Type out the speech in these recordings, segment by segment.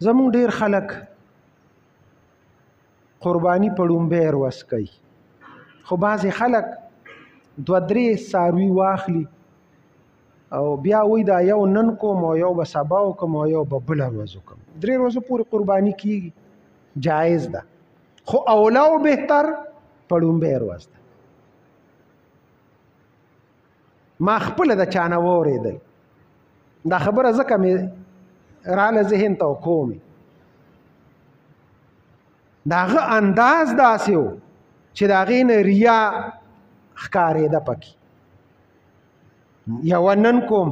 زمونږ ډیر خلک قرباني په لومبۍ ورځ کوي، خو بعضې خلک 2-3 څاروي واخلي او بیا وایي دا یو نن کوم او یو به سبا وکړم او یو به بله ورځ وکړم. 3 ورځو پورې قرباني کېږي، جایز ده، خو اولا او بهتر په لومبۍ ورځ ده. ما خپله د چا نه واورېدل، دا خبره ځکه مې راله ذهن ته کومې، د هغه انداز داسې و چې د هغې نه ریا ښکارېده پکې. یوه نن کوم،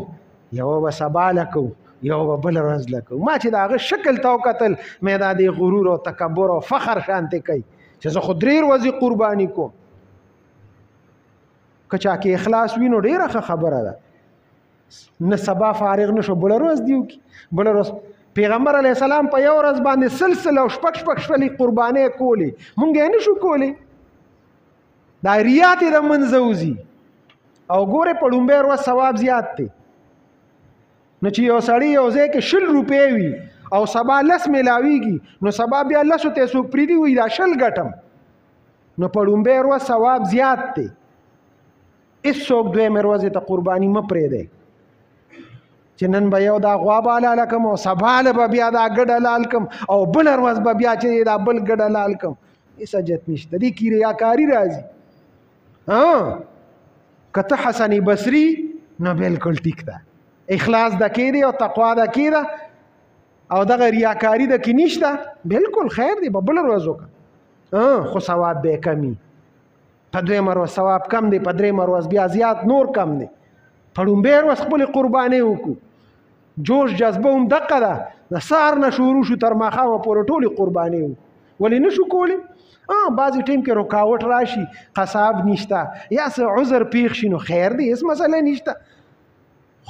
یوه به سبا لکو، یوه به بله ورځ لکو. ما چې د هغه شکل ته وکتل مې دا د غرور او تکبر او فخر شانتې کوي چې زه خو 3 ورځې قرباني کوم. که چا کې اخلاص وي نو ډېره ښه خبره ده، نه سبا فارغ نشو بله ورځ دي وکړي. بله ورځ پیغمبر علیه السلام په یو ورځ باندې سلسله او شپږ شپلې قربانۍ کولې، مونږ یې نه شو کولی. دا ریا تې د منځه وځي. او ګورې په لومبۍ ورځ ثواب زیات دی. نو چې یو سړی یو ځای کې 20 روپۍ وي او سبا 10 میلاویږي، نو سبا بیا 10 ته څوک پرېږدي وایي دا 20 ګټم. نو په لومبۍ ورځ ثواب زیات دی. هېڅوک دویمې ورځې ته قرباني مه پرېږدئ چې نن به یو دا غوا به حلاله کړم او سبا له به بیا دا ګډ حلال کړم او بله ورځ به بیا چې دا بل ګډ حلال کړم. هېڅ حاجت نشته، دې کې ریاکاري راځي. که ته حسن بصري نو بلکل ټیک ده، اخلاص د کې دی او تقوا د کې ده او دغه ریاکاري د کې نشته، بلکل خیر دی، به بله ورځ وکړه. خو ثواب به یې کمي. په 2مه ورځ ثواب کم دی، په 3مه ورځ بیا زیات نور کم دی. په لومبۍ ورځ خپلې قربانۍ وکړو. جوش جذبه هم دقه ده، د سهار نه شروع شو تر ماښامه پورې ټولې قربانۍ وکړو. ولې نه شو کولی؟ بعضې ټیم کې رکاوټ راشي، قصاب نشته یا څه عذر پیښ شي، نو خیر دی، هېڅ مسله نشته،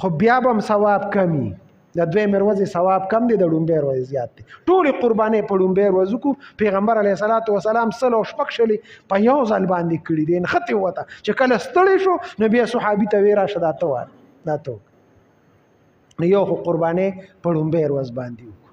خو بیا به هم ثواب کمي. د 2مې ورځې ثواب کم دی، د لومبۍ ورځې زیات دی. ټولې قربانۍ په لومبۍ ورځ وکړو. پیغمبر علیه الصلاة والسلام 106 په یو ځل باندې کړي دي. نښتې وته چې کله ستړی شو نو بیا صحابي ته ویې راشه دا ته واره، دا ته وکړه. نو یو خو قربانۍ په لومبۍ ورځ باندې وکړو.